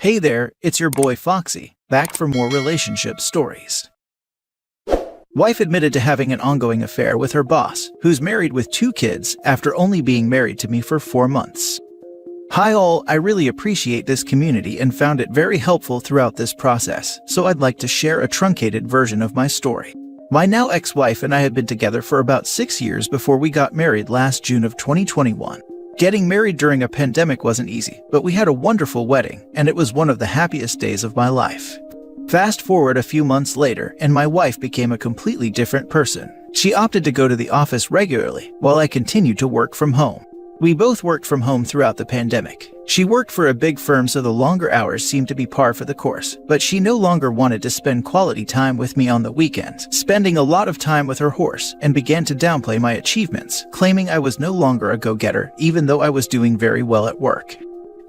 Hey there, it's your boy Foxy, back for more relationship stories. Wife admitted to having an ongoing affair with her boss, who's married with 2 kids after only being married to me for 4 months. Hi all, I really appreciate this community and found it very helpful throughout this process, so I'd like to share a truncated version of my story. My now ex-wife and I had been together for about 6 years before we got married last June of 2021. Getting married during a pandemic wasn't easy, but we had a wonderful wedding, and it was one of the happiest days of my life. Fast forward a few months later, and my wife became a completely different person. She opted to go to the office regularly, while I continued to work from home. We both worked from home throughout the pandemic. She worked for a big firm, so the longer hours seemed to be par for the course, but she no longer wanted to spend quality time with me on the weekends, spending a lot of time with her horse, and began to downplay my achievements, claiming I was no longer a go-getter, even though I was doing very well at work.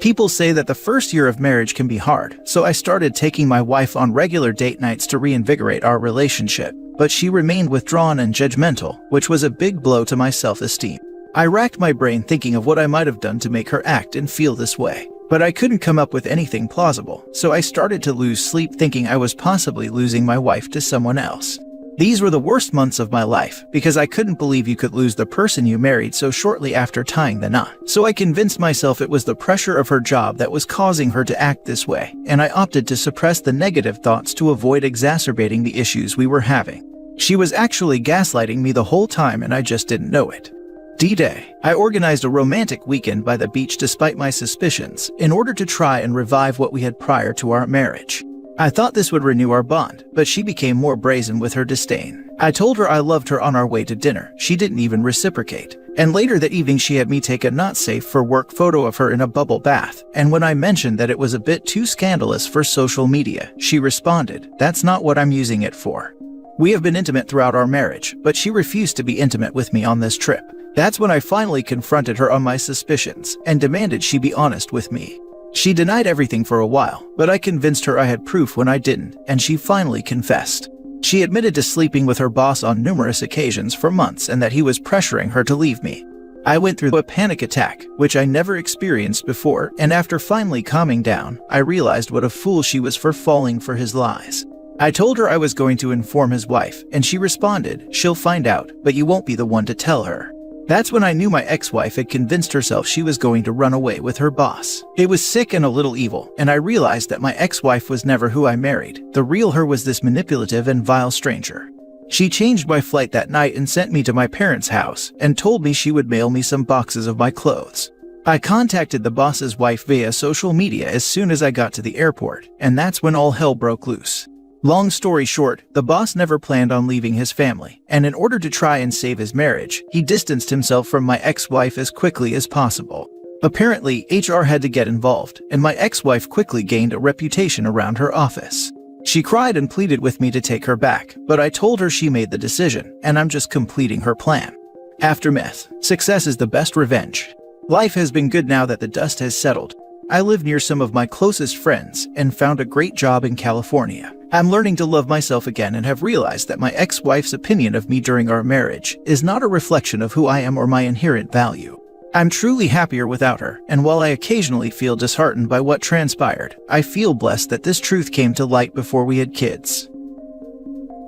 People say that the first year of marriage can be hard, so I started taking my wife on regular date nights to reinvigorate our relationship, but she remained withdrawn and judgmental, which was a big blow to my self-esteem. I racked my brain thinking of what I might have done to make her act and feel this way, but I couldn't come up with anything plausible, so I started to lose sleep thinking I was possibly losing my wife to someone else. These were the worst months of my life, because I couldn't believe you could lose the person you married so shortly after tying the knot. So I convinced myself it was the pressure of her job that was causing her to act this way, and I opted to suppress the negative thoughts to avoid exacerbating the issues we were having. She was actually gaslighting me the whole time, and I just didn't know it. D-Day. I organized a romantic weekend by the beach despite my suspicions, in order to try and revive what we had prior to our marriage. I thought this would renew our bond, but she became more brazen with her disdain. I told her I loved her on our way to dinner. She didn't even reciprocate. And later that evening she had me take a not safe for work photo of her in a bubble bath, and when I mentioned that it was a bit too scandalous for social media, she responded, "That's not what I'm using it for." We have been intimate throughout our marriage, but she refused to be intimate with me on this trip. That's when I finally confronted her on my suspicions and demanded she be honest with me. She denied everything for a while, but I convinced her I had proof when I didn't, and she finally confessed. She admitted to sleeping with her boss on numerous occasions for months and that he was pressuring her to leave me. I went through a panic attack, which I never experienced before, and after finally calming down, I realized what a fool she was for falling for his lies. I told her I was going to inform his wife, and she responded, "She'll find out, but you won't be the one to tell her." That's when I knew my ex-wife had convinced herself she was going to run away with her boss. It was sick and a little evil, and I realized that my ex-wife was never who I married. The real her was this manipulative and vile stranger. She changed my flight that night and sent me to my parents' house, and told me she would mail me some boxes of my clothes. I contacted the boss's wife via social media as soon as I got to the airport, and that's when all hell broke loose. Long story short, the boss never planned on leaving his family, and in order to try and save his marriage, he distanced himself from my ex-wife as quickly as possible. Apparently, HR had to get involved, and my ex-wife quickly gained a reputation around her office. She cried and pleaded with me to take her back, but I told her she made the decision, and I'm just completing her plan. Aftermath. Success is the best revenge. Life has been good now that the dust has settled. I live near some of my closest friends and found a great job in California. I'm learning to love myself again and have realized that my ex-wife's opinion of me during our marriage is not a reflection of who I am or my inherent value. I'm truly happier without her, and while I occasionally feel disheartened by what transpired, I feel blessed that this truth came to light before we had kids.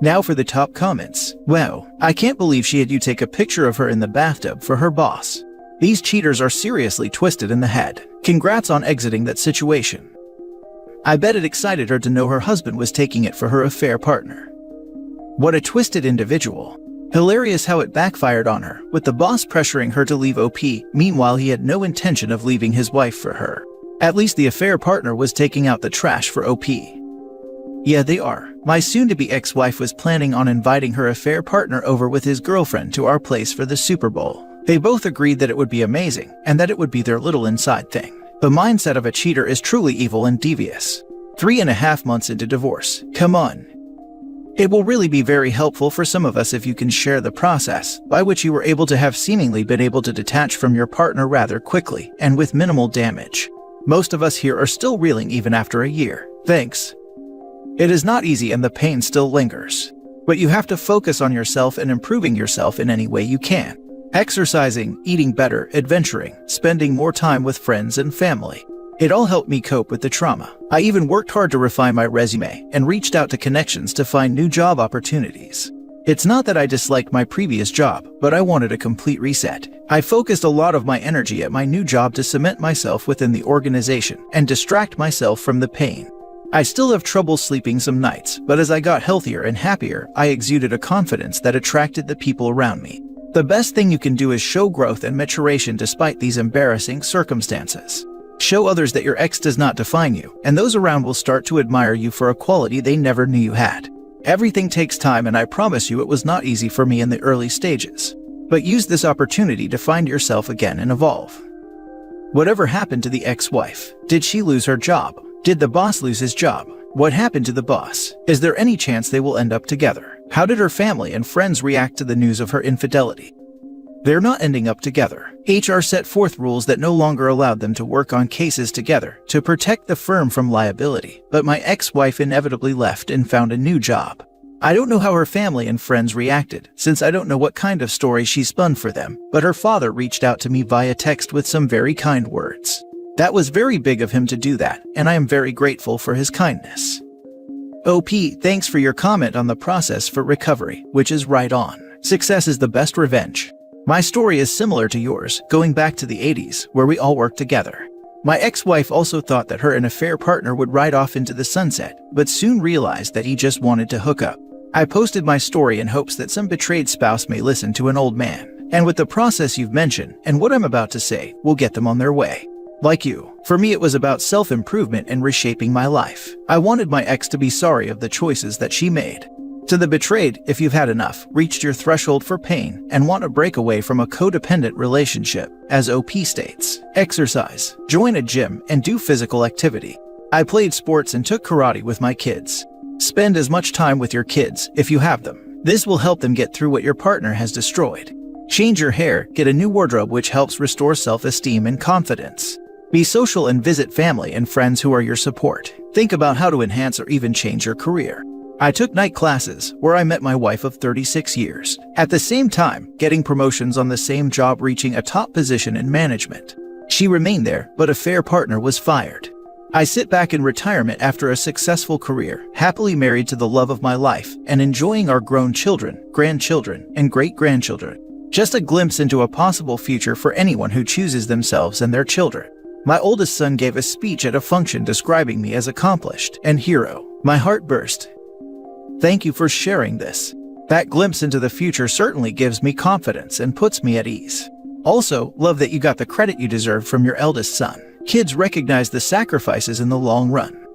Now for the top comments. Wow, I can't believe she had you take a picture of her in the bathtub for her boss. These cheaters are seriously twisted in the head. Congrats on exiting that situation. I bet it excited her to know her husband was taking it for her affair partner. What a twisted individual. Hilarious how it backfired on her, with the boss pressuring her to leave OP, meanwhile he had no intention of leaving his wife for her. At least the affair partner was taking out the trash for OP. Yeah, they are. My soon-to-be ex-wife was planning on inviting her affair partner over with his girlfriend to our place for the Super Bowl. They both agreed that it would be amazing, and that it would be their little inside thing. The mindset of a cheater is truly evil and devious. 3.5 months into divorce. Come on. It will really be very helpful for some of us if you can share the process by which you were able to have seemingly been able to detach from your partner rather quickly and with minimal damage. Most of us here are still reeling even after a year. Thanks. It is not easy and the pain still lingers. But you have to focus on yourself and improving yourself in any way you can. Exercising, eating better, adventuring, spending more time with friends and family. It all helped me cope with the trauma. I even worked hard to refine my resume and reached out to connections to find new job opportunities. It's not that I disliked my previous job, but I wanted a complete reset. I focused a lot of my energy at my new job to cement myself within the organization and distract myself from the pain. I still have trouble sleeping some nights, but as I got healthier and happier, I exuded a confidence that attracted the people around me. The best thing you can do is show growth and maturation despite these embarrassing circumstances. Show others that your ex does not define you, and those around will start to admire you for a quality they never knew you had. Everything takes time, and I promise you it was not easy for me in the early stages. But use this opportunity to find yourself again and evolve. Whatever happened to the ex-wife? Did she lose her job? Did the boss lose his job? What happened to the boss? Is there any chance they will end up together? How did her family and friends react to the news of her infidelity? They're not ending up together. HR set forth rules that no longer allowed them to work on cases together to protect the firm from liability, but my ex-wife inevitably left and found a new job. I don't know how her family and friends reacted, since I don't know what kind of story she spun for them, but her father reached out to me via text with some very kind words. That was very big of him to do that, and I am very grateful for his kindness. OP, thanks for your comment on the process for recovery, which is right on. Success is the best revenge. My story is similar to yours, going back to the 80s, where we all worked together. My ex-wife also thought that her and affair partner would ride off into the sunset, but soon realized that he just wanted to hook up. I posted my story in hopes that some betrayed spouse may listen to an old man, and with the process you've mentioned and what I'm about to say, will get them on their way. Like you, for me it was about self-improvement and reshaping my life. I wanted my ex to be sorry of the choices that she made. To the betrayed, if you've had enough, reached your threshold for pain, and want to break away from a codependent relationship, as OP states, exercise, join a gym, and do physical activity. I played sports and took karate with my kids. Spend as much time with your kids, if you have them. This will help them get through what your partner has destroyed. Change your hair, get a new wardrobe which helps restore self-esteem and confidence. Be social and visit family and friends who are your support. Think about how to enhance or even change your career. I took night classes, where I met my wife of 36 years. At the same time, getting promotions on the same job, reaching a top position in management. She remained there, but a fair partner was fired. I sit back in retirement after a successful career, happily married to the love of my life, and enjoying our grown children, grandchildren, and great-grandchildren. Just a glimpse into a possible future for anyone who chooses themselves and their children. My oldest son gave a speech at a function describing me as accomplished and hero. My heart burst. Thank you for sharing this. That glimpse into the future certainly gives me confidence and puts me at ease. Also, love that you got the credit you deserve from your eldest son. Kids recognize the sacrifices in the long run.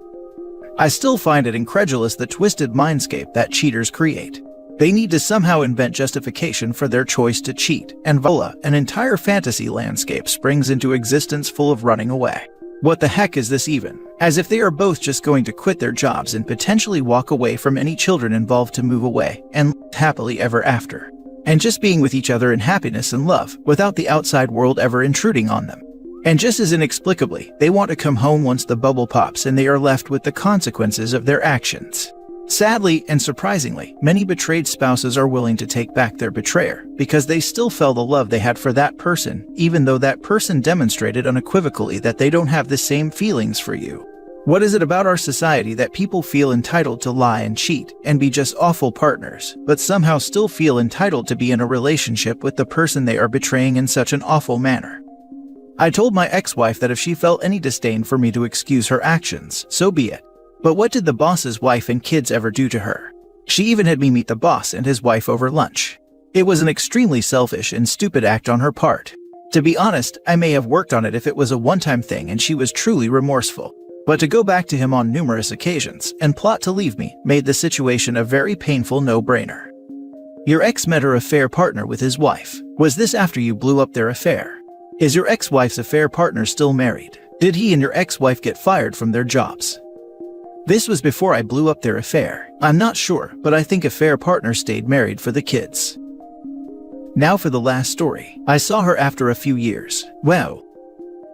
I still find it incredulous the twisted mindscape that cheaters create. They need to somehow invent justification for their choice to cheat, and voila, an entire fantasy landscape springs into existence full of running away. What the heck is this even? As if they are both just going to quit their jobs and potentially walk away from any children involved to move away and live happily ever after. And just being with each other in happiness and love without the outside world ever intruding on them. And just as inexplicably, they want to come home once the bubble pops and they are left with the consequences of their actions. Sadly and surprisingly, many betrayed spouses are willing to take back their betrayer because they still felt the love they had for that person, even though that person demonstrated unequivocally that they don't have the same feelings for you. What is it about our society that people feel entitled to lie and cheat and be just awful partners, but somehow still feel entitled to be in a relationship with the person they are betraying in such an awful manner? I told my ex-wife that if she felt any disdain for me to excuse her actions, so be it. But what did the boss's wife and kids ever do to her? She even had me meet the boss and his wife over lunch. It was an extremely selfish and stupid act on her part. To be honest, I may have worked on it if it was a one-time thing and she was truly remorseful. But to go back to him on numerous occasions and plot to leave me made the situation a very painful no-brainer. Your ex met her affair partner with his wife. Was this after you blew up their affair? Is your ex-wife's affair partner still married? Did he and your ex-wife get fired from their jobs? This was before I blew up their affair. I'm not sure, but I think affair partner stayed married for the kids. Now for the last story. I saw her after a few years. Wow.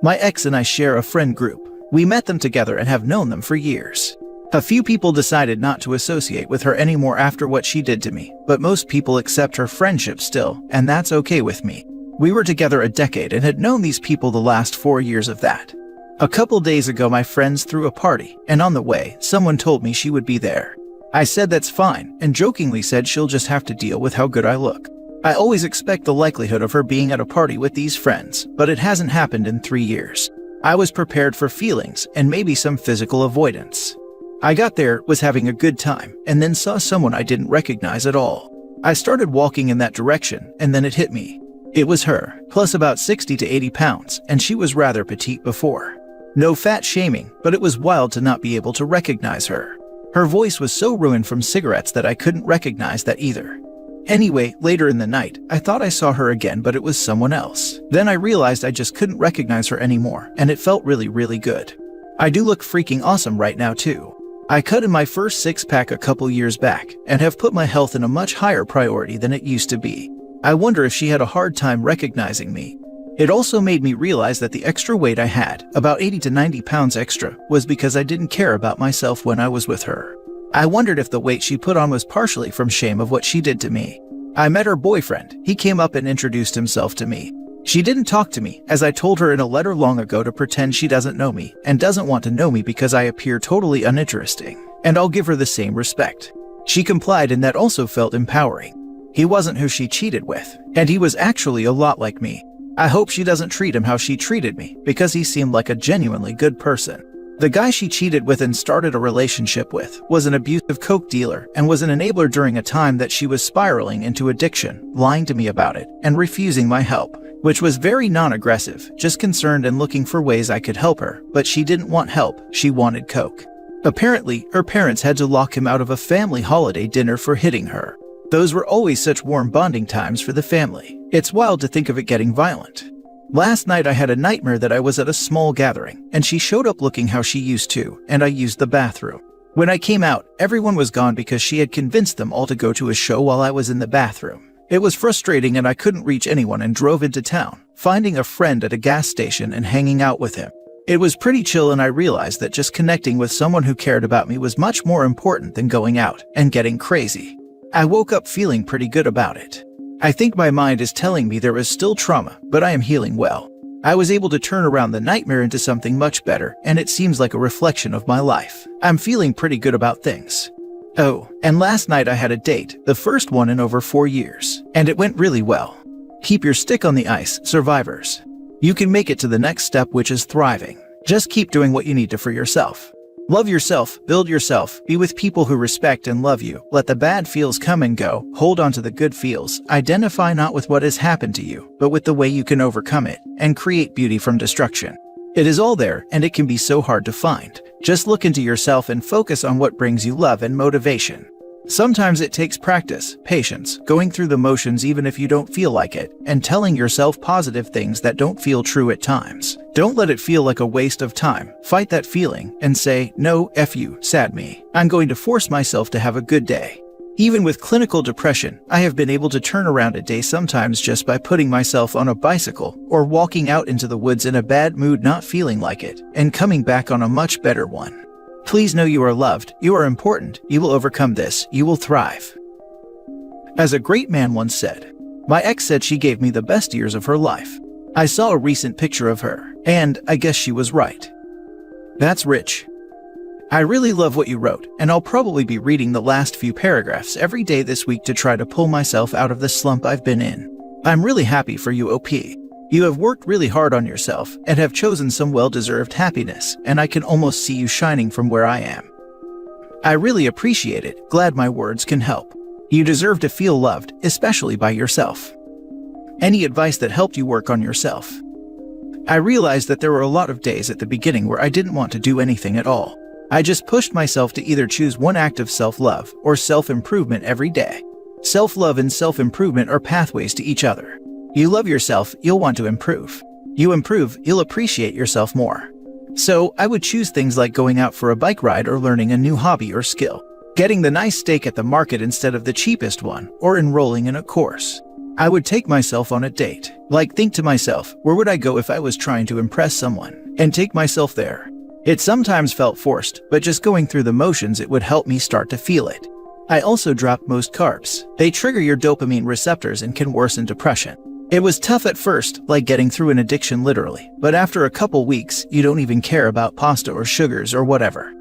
My ex and I share a friend group. We met them together and have known them for years. A few people decided not to associate with her anymore after what she did to me, but most people accept her friendship still, and that's okay with me. We were together a decade and had known these people the last 4 years of that. A couple days ago, my friends threw a party, and on the way, someone told me she would be there. I said that's fine, and jokingly said she'll just have to deal with how good I look. I always expect the likelihood of her being at a party with these friends, but it hasn't happened in 3 years. I was prepared for feelings and maybe some physical avoidance. I got there, was having a good time, and then saw someone I didn't recognize at all. I started walking in that direction, and then it hit me. It was her, plus about 60 to 80 pounds, and she was rather petite before. No fat shaming, but it was wild to not be able to recognize her. Her voice was so ruined from cigarettes that I couldn't recognize that either. Anyway, later in the night, I thought I saw her again, but it was someone else. Then I realized I just couldn't recognize her anymore, and it felt really good. I do look freaking awesome right now too. I cut in my first six-pack a couple years back, and have put my health in a much higher priority than it used to be. I wonder if she had a hard time recognizing me. It also made me realize that the extra weight I had, about 80 to 90 pounds extra, was because I didn't care about myself when I was with her. I wondered if the weight she put on was partially from shame of what she did to me. I met her boyfriend. He came up and introduced himself to me. She didn't talk to me, as I told her in a letter long ago to pretend she doesn't know me and doesn't want to know me because I appear totally uninteresting, and I'll give her the same respect. She complied, and that also felt empowering. He wasn't who she cheated with, and he was actually a lot like me. I hope she doesn't treat him how she treated me, because he seemed like a genuinely good person. The guy she cheated with and started a relationship with was an abusive coke dealer and was an enabler during a time that she was spiraling into addiction, lying to me about it, and refusing my help, which was very non-aggressive, just concerned and looking for ways I could help her, but she didn't want help, she wanted coke. Apparently, her parents had to lock him out of a family holiday dinner for hitting her. Those were always such warm bonding times for the family. It's wild to think of it getting violent. Last night I had a nightmare that I was at a small gathering, and she showed up looking how she used to, and I used the bathroom. When I came out, everyone was gone because she had convinced them all to go to a show while I was in the bathroom. It was frustrating, and I couldn't reach anyone and drove into town, finding a friend at a gas station and hanging out with him. It was pretty chill, and I realized that just connecting with someone who cared about me was much more important than going out and getting crazy. I woke up feeling pretty good about it. I think my mind is telling me there is still trauma, but I am healing well. I was able to turn around the nightmare into something much better, and it seems like a reflection of my life. I'm feeling pretty good about things. Oh, and last night I had a date, the first one in over 4 years, and it went really well. Keep your stick on the ice, survivors. You can make it to the next step, which is thriving. Just keep doing what you need to for yourself. Love yourself, build yourself, be with people who respect and love you, let the bad feels come and go, hold on to the good feels, identify not with what has happened to you, but with the way you can overcome it, and create beauty from destruction. It is all there, and it can be so hard to find. Just look into yourself and focus on what brings you love and motivation. Sometimes it takes practice, patience, going through the motions even if you don't feel like it, and telling yourself positive things that don't feel true at times. Don't let it feel like a waste of time. Fight that feeling and say, no, F you, sad me. I'm going to force myself to have a good day. Even with clinical depression, I have been able to turn around a day sometimes just by putting myself on a bicycle or walking out into the woods in a bad mood, not feeling like it, and coming back on a much better one. Please know you are loved, you are important, you will overcome this, you will thrive. As a great man once said, my ex said she gave me the best years of her life. I saw a recent picture of her, and I guess she was right. That's rich. I really love what you wrote, and I'll probably be reading the last few paragraphs every day this week to try to pull myself out of the slump I've been in. I'm really happy for you, OP. You have worked really hard on yourself and have chosen some well-deserved happiness, and I can almost see you shining from where I am. I really appreciate it, glad my words can help. You deserve to feel loved, especially by yourself. Any advice that helped you work on yourself? I realized that there were a lot of days at the beginning where I didn't want to do anything at all. I just pushed myself to either choose one act of self-love or self-improvement every day. Self-love and self-improvement are pathways to each other. You love yourself, you'll want to improve. You improve, you'll appreciate yourself more. So, I would choose things like going out for a bike ride or learning a new hobby or skill, getting the nice steak at the market instead of the cheapest one, or enrolling in a course. I would take myself on a date. Like, think to myself, where would I go if I was trying to impress someone? And take myself there. It sometimes felt forced, but just going through the motions, it would help me start to feel it. I also dropped most carbs. They trigger your dopamine receptors and can worsen depression. It was tough at first, like getting through an addiction literally, but after a couple weeks, you don't even care about pasta or sugars or whatever.